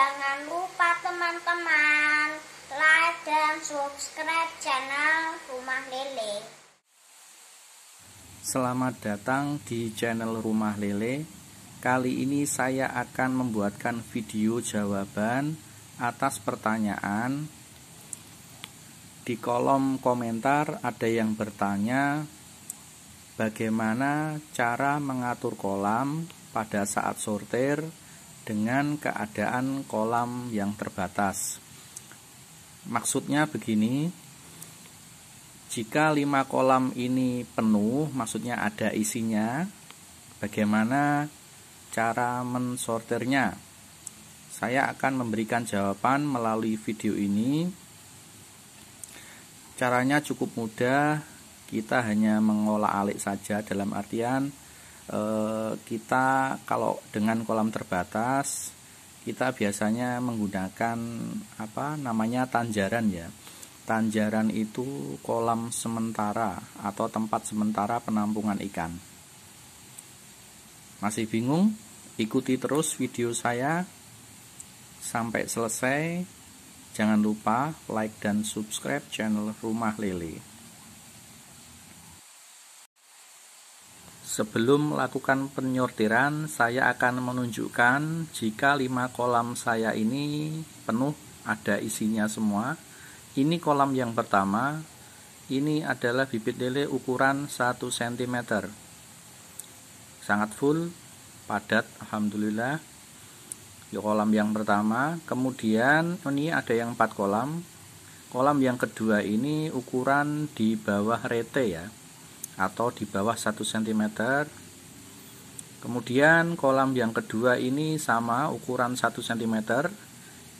Jangan lupa teman-teman like dan subscribe channel Rumah Lele. Selamat datang di channel Rumah Lele. Kali ini saya akan membuatkan video jawaban atas pertanyaan. Di kolom komentar ada yang bertanya, bagaimana cara mengatur kolam pada saat sortir dengan keadaan kolam yang terbatas. Maksudnya begini, jika 5 kolam ini penuh, maksudnya ada isinya, bagaimana cara mensortirnya? Saya akan memberikan jawaban melalui video ini. Caranya cukup mudah, kita hanya mengolah alik saja, dalam artian kita kalau dengan kolam terbatas, kita biasanya menggunakan tanjaran ya. Tanjaran itu kolam sementara atau tempat sementara penampungan ikan. Masih bingung? Ikuti terus video saya sampai selesai. Jangan lupa like dan subscribe channel Rumah Lele. Sebelum melakukan penyortiran, saya akan menunjukkan jika 5 kolam saya ini penuh, ada isinya semua. Ini kolam yang pertama, ini adalah bibit lele ukuran 1 cm. Sangat full, padat, alhamdulillah. Di kolam yang pertama, kemudian ini ada yang 4 kolam. Kolam yang kedua ini ukuran di bawah rete ya, atau di bawah 1 cm. Kemudian kolam yang kedua ini sama ukuran 1 cm.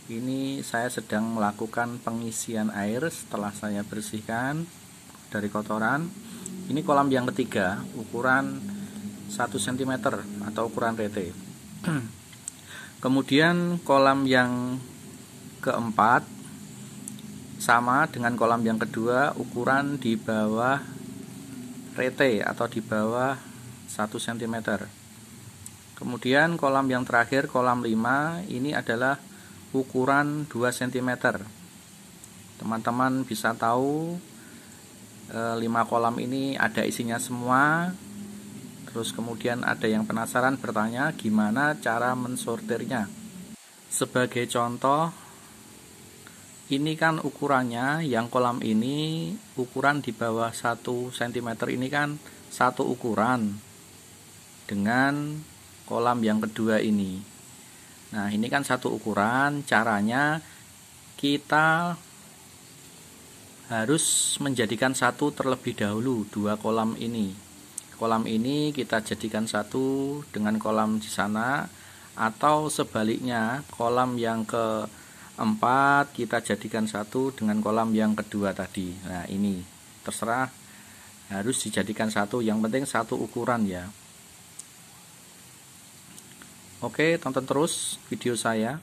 Ini saya sedang melakukan pengisian air setelah saya bersihkan dari kotoran. Ini kolam yang ketiga ukuran 1 cm atau ukuran rete. Kemudian kolam yang keempat sama dengan kolam yang kedua, ukuran di bawah rete atau di bawah 1 cm. Kemudian kolam yang terakhir, kolam 5, ini adalah ukuran 2 cm. Teman-teman bisa tahu 5 kolam ini ada isinya semua. Terus kemudian ada yang penasaran bertanya gimana cara mensortirnya. Sebagai contoh, ini kan ukurannya, yang kolam ini ukuran di bawah 1 cm ini kan satu ukuran dengan kolam yang kedua ini. Nah, ini kan satu ukuran. Caranya kita harus menjadikan satu terlebih dahulu 2 kolam ini. Kolam ini kita jadikan satu dengan kolam di sana, atau sebaliknya kolam yang keempat kita jadikan satu dengan kolam yang kedua tadi. Nah, ini terserah, harus dijadikan satu, yang penting satu ukuran ya. Oke, tonton terus video saya.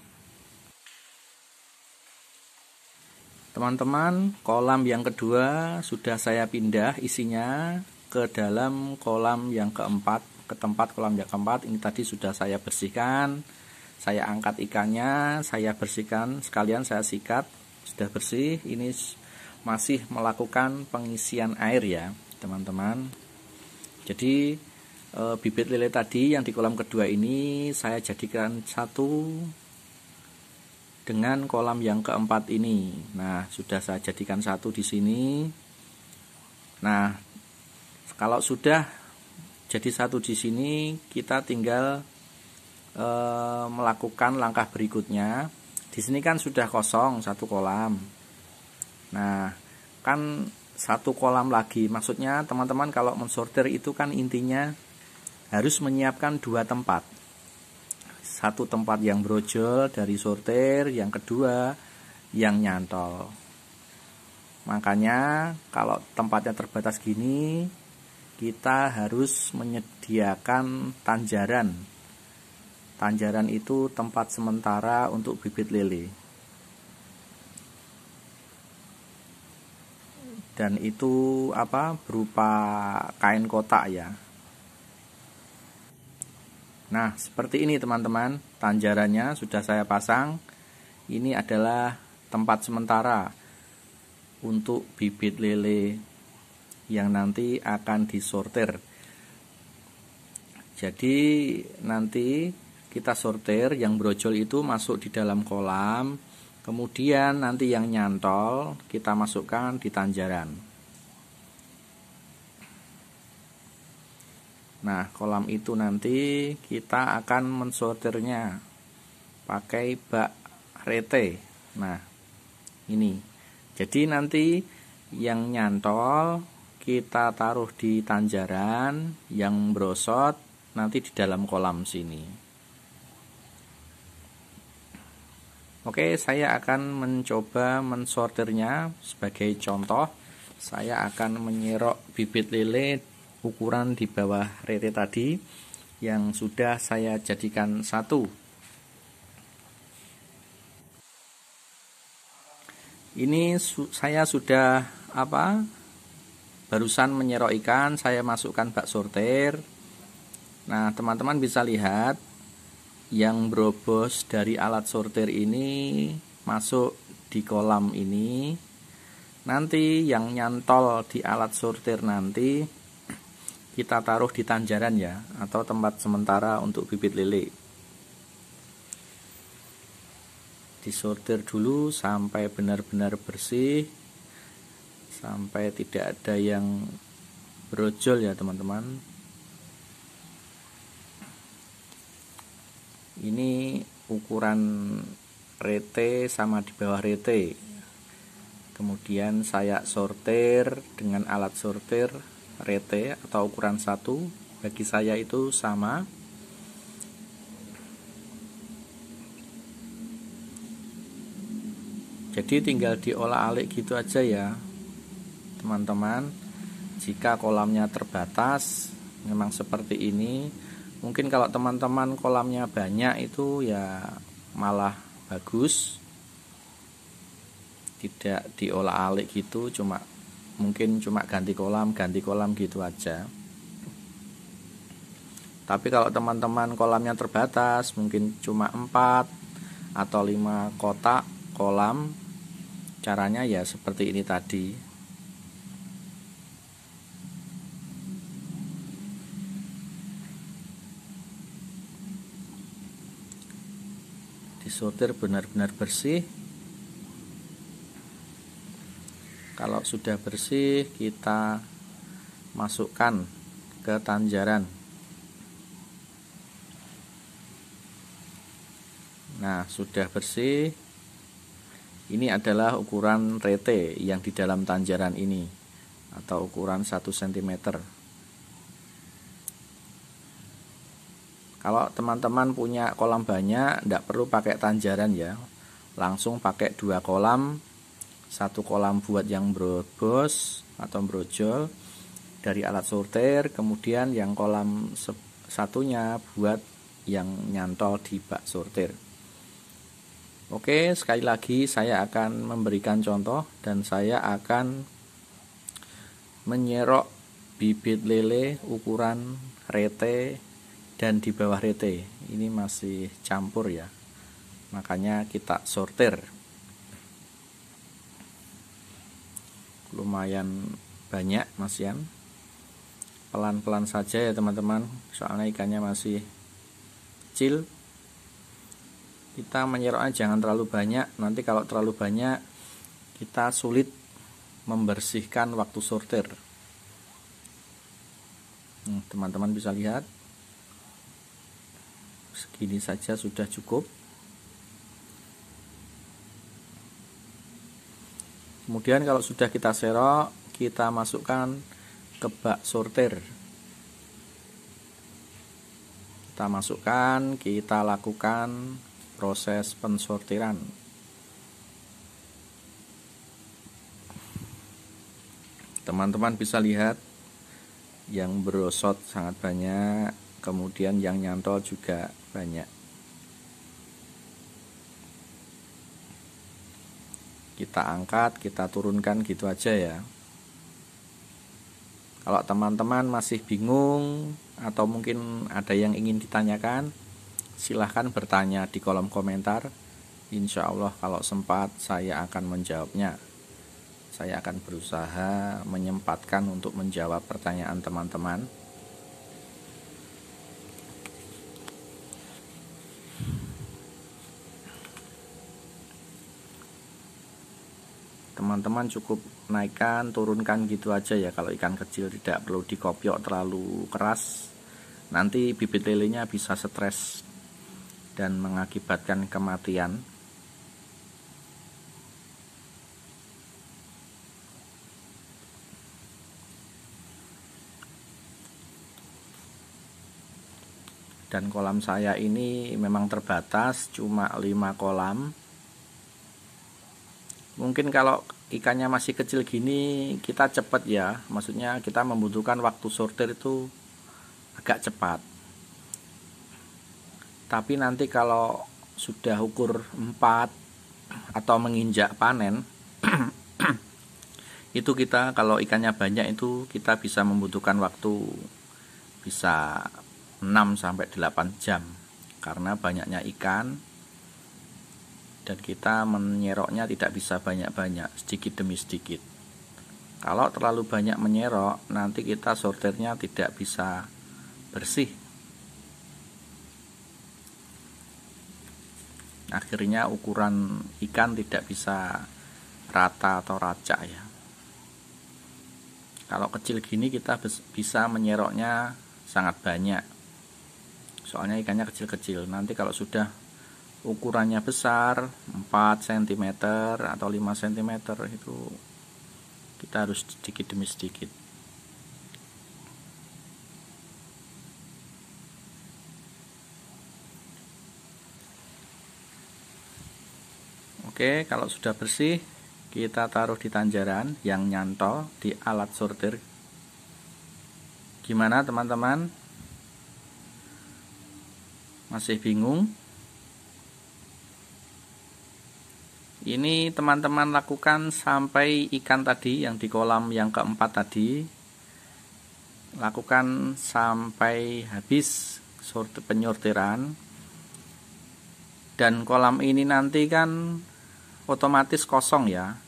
Teman-teman, kolam yang kedua sudah saya pindah isinya ke dalam kolam yang keempat, ke tempat kolam yang keempat. Ini tadi sudah saya bersihkan, saya angkat ikannya, saya bersihkan, sekalian saya sikat, sudah bersih. Ini masih melakukan pengisian air ya teman-teman. Jadi bibit lele tadi yang di kolam kedua ini saya jadikan satu dengan kolam yang keempat ini. Nah, sudah saya jadikan satu di sini. Nah, kalau sudah jadi satu di sini, kita tinggal melakukan langkah berikutnya. Di sini kan sudah kosong satu kolam. Nah, kan satu kolam lagi. Maksudnya teman-teman kalau mensortir itu kan intinya harus menyiapkan 2 tempat. Satu tempat yang brojol dari sortir, yang kedua yang nyantol. Makanya kalau tempatnya terbatas gini, kita harus menyediakan tanjaran. Tanjaran itu tempat sementara untuk bibit lele. Dan itu berupa kain kotak ya. Nah, seperti ini teman-teman, tanjarannya sudah saya pasang. Ini adalah tempat sementara untuk bibit lele yang nanti akan disortir. Jadi nanti kita sortir, yang brojol itu masuk di dalam kolam, kemudian nanti yang nyantol kita masukkan di tanjaran. Nah, kolam itu nanti kita akan mensortirnya pakai bak rete. Nah, ini. Jadi nanti yang nyantol kita taruh di tanjaran, yang brosot nanti di dalam kolam sini. Oke, saya akan mencoba mensortirnya. Sebagai contoh, saya akan menyerok bibit lele ukuran di bawah rete tadi yang sudah saya jadikan satu. Ini saya sudah barusan menyerok ikan, saya masukkan bak sortir. Nah, teman-teman bisa lihat yang berobos dari alat sortir ini masuk di kolam ini. Nanti yang nyantol di alat sortir nanti kita taruh di tanjaran ya, atau tempat sementara untuk bibit lele. Disortir dulu sampai benar-benar bersih, sampai tidak ada yang brojol ya teman-teman. Ini ukuran rete sama di bawah rete. Kemudian saya sortir dengan alat sortir rete atau ukuran 1. Bagi saya itu sama. Jadi tinggal diolah-alik gitu aja ya teman-teman. Jika kolamnya terbatas memang seperti ini. Mungkin kalau teman-teman kolamnya banyak itu ya malah bagus, tidak diolah-alik gitu, mungkin cuma ganti kolam gitu aja. Tapi kalau teman-teman kolamnya terbatas, mungkin cuma 4 atau 5 kotak kolam, caranya ya seperti ini tadi. Disortir benar-benar bersih. Kalau sudah bersih, kita masukkan ke tanjaran. Nah, sudah bersih. Ini adalah ukuran rete yang di dalam tanjaran ini, atau ukuran 1 cm. Kalau teman-teman punya kolam banyak, tidak perlu pakai tanjaran ya. Langsung pakai 2 kolam. 1 kolam buat yang brobos atau brojol dari alat sortir, kemudian yang kolam satunya buat yang nyantol di bak sortir. Oke, sekali lagi saya akan memberikan contoh dan saya akan menyerok bibit lele ukuran rete dan di bawah rete. Ini masih campur ya, makanya kita sortir. Lumayan banyak masian, pelan-pelan saja ya teman-teman, soalnya ikannya masih kecil. Kita menyeroknya jangan terlalu banyak, nanti kalau terlalu banyak kita sulit membersihkan waktu sortir. Teman-teman bisa lihat, segini saja sudah cukup. Kemudian kalau sudah kita serok, kita masukkan ke bak sortir. Kita masukkan, kita lakukan proses pensortiran. Teman-teman bisa lihat yang berosot sangat banyak, kemudian yang nyantol juga banyak. Kita angkat, kita turunkan gitu aja ya. Kalau teman-teman masih bingung atau mungkin ada yang ingin ditanyakan, silahkan bertanya di kolom komentar. Insya Allah kalau sempat saya akan menjawabnya. Saya akan berusaha menyempatkan untuk menjawab pertanyaan teman-teman. Teman-teman cukup naikkan, turunkan gitu aja ya. Kalau ikan kecil tidak perlu dikopiok terlalu keras, nanti bibit lelenya bisa stres dan mengakibatkan kematian. Dan kolam saya ini memang terbatas, cuma 5 kolam. Mungkin kalau ikannya masih kecil gini kita cepat ya, maksudnya kita membutuhkan waktu sortir itu agak cepat. Tapi nanti kalau sudah ukur 4 atau menginjak panen itu kita, kalau ikannya banyak itu kita bisa membutuhkan waktu bisa 6-8 jam karena banyaknya ikan, dan kita menyeroknya tidak bisa banyak-banyak, sedikit demi sedikit. Kalau terlalu banyak menyerok, nanti kita sortirnya tidak bisa bersih. Akhirnya ukuran ikan tidak bisa rata atau racak ya. Kalau kecil gini kita bisa menyeroknya sangat banyak. Soalnya ikannya kecil-kecil. Nanti kalau sudah ukurannya besar, 4 cm atau 5 cm, itu kita harus sedikit demi sedikit. Oke, kalau sudah bersih, kita taruh di tanjaran yang nyantol di alat sortir. Gimana teman-teman? Masih bingung? Ini teman-teman lakukan sampai ikan tadi yang di kolam yang keempat tadi, lakukan sampai habis penyortiran. Dan kolam ini nanti kan otomatis kosong ya,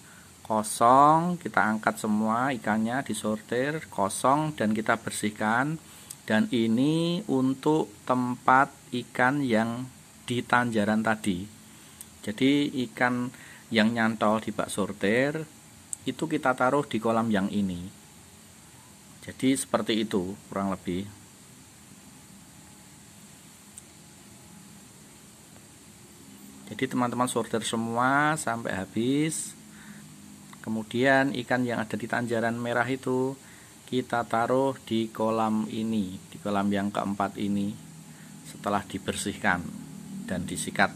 kosong. Kita angkat semua ikannya, disortir kosong dan kita bersihkan. Dan ini untuk tempat ikan yang di tanjaran tadi. Jadi ikan yang nyantol di bak sortir itu kita taruh di kolam yang ini. Jadi seperti itu kurang lebih. Jadi teman-teman sortir semua sampai habis. Kemudian ikan yang ada di tanjaran merah itu kita taruh di kolam ini, di kolam yang keempat ini, setelah dibersihkan dan disikat.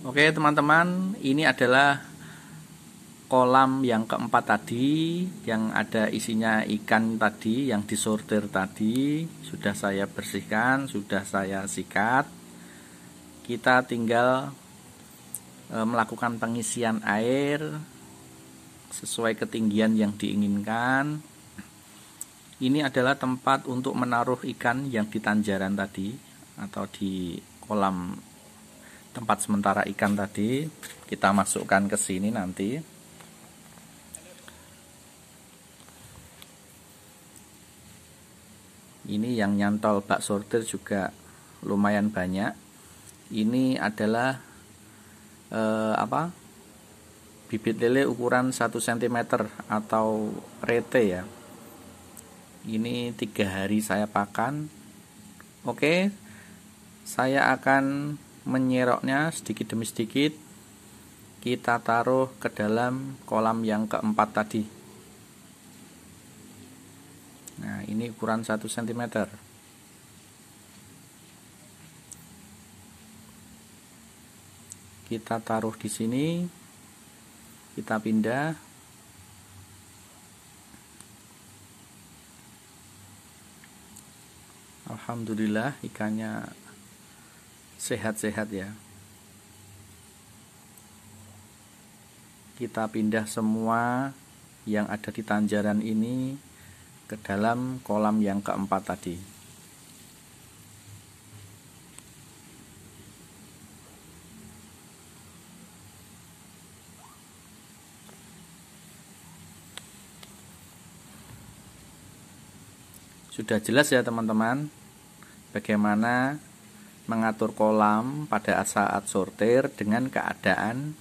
Oke teman-teman, ini adalah kolam yang keempat tadi, yang ada isinya ikan tadi, yang disortir tadi. Sudah saya bersihkan, sudah saya sikat. Kita tinggal melakukan pengisian air sesuai ketinggian yang diinginkan. Ini adalah tempat untuk menaruh ikan yang di tanjaran tadi, atau di kolam tempat sementara ikan tadi. Kita masukkan ke sini nanti. Ini yang nyantol bak sortir juga lumayan banyak. Ini adalah bibit lele ukuran 1 cm atau rete ya. Ini 3 hari saya pakan. Oke, saya akan menyeroknya sedikit demi sedikit. Kita taruh ke dalam kolam yang keempat tadi. Nah, ini ukuran 1 cm. Kita taruh di sini, kita pindah. Alhamdulillah ikannya sehat-sehat ya. Kita pindah semua yang ada di tanjaran ini ke dalam kolam yang keempat tadi. Sudah jelas ya teman-teman, bagaimana mengatur kolam pada saat sortir dengan keadaan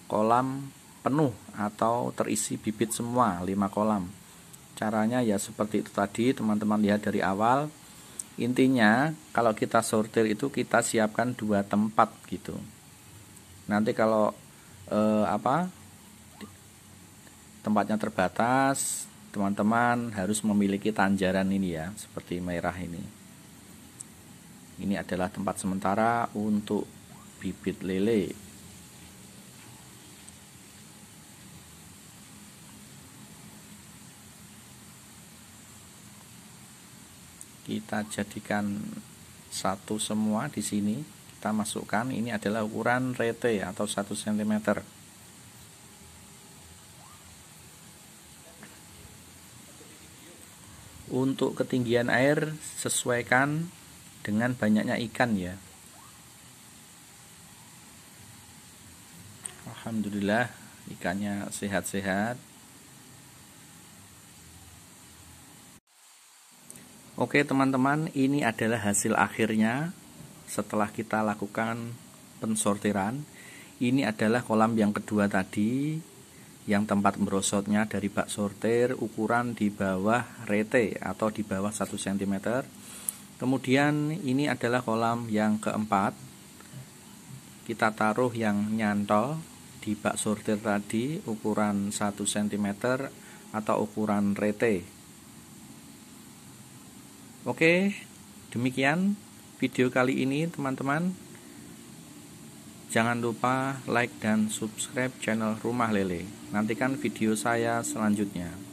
kolam penuh atau terisi bibit semua 5 kolam. Caranya ya seperti itu tadi, teman-teman lihat dari awal. Intinya kalau kita sortir itu kita siapkan 2 tempat gitu. Nanti kalau tempatnya terbatas, teman-teman harus memiliki tanjaran ini ya, seperti merah ini. Ini adalah tempat sementara untuk bibit lele. Kita jadikan satu semua di sini. Kita masukkan, ini adalah ukuran rete atau 1 cm. Untuk ketinggian air sesuaikan dengan banyaknya ikan ya. Alhamdulillah ikannya sehat-sehat. Oke teman-teman, ini adalah hasil akhirnya setelah kita lakukan pensortiran. Ini adalah kolam yang kedua tadi, yang tempat merosotnya dari bak sortir ukuran di bawah rete atau di bawah 1 cm. Kemudian ini adalah kolam yang keempat, kita taruh yang nyantol di bak sortir tadi ukuran 1 cm atau ukuran rete. Oke, demikian video kali ini teman-teman. Jangan lupa like dan subscribe channel Rumah Lele. Nantikan video saya selanjutnya.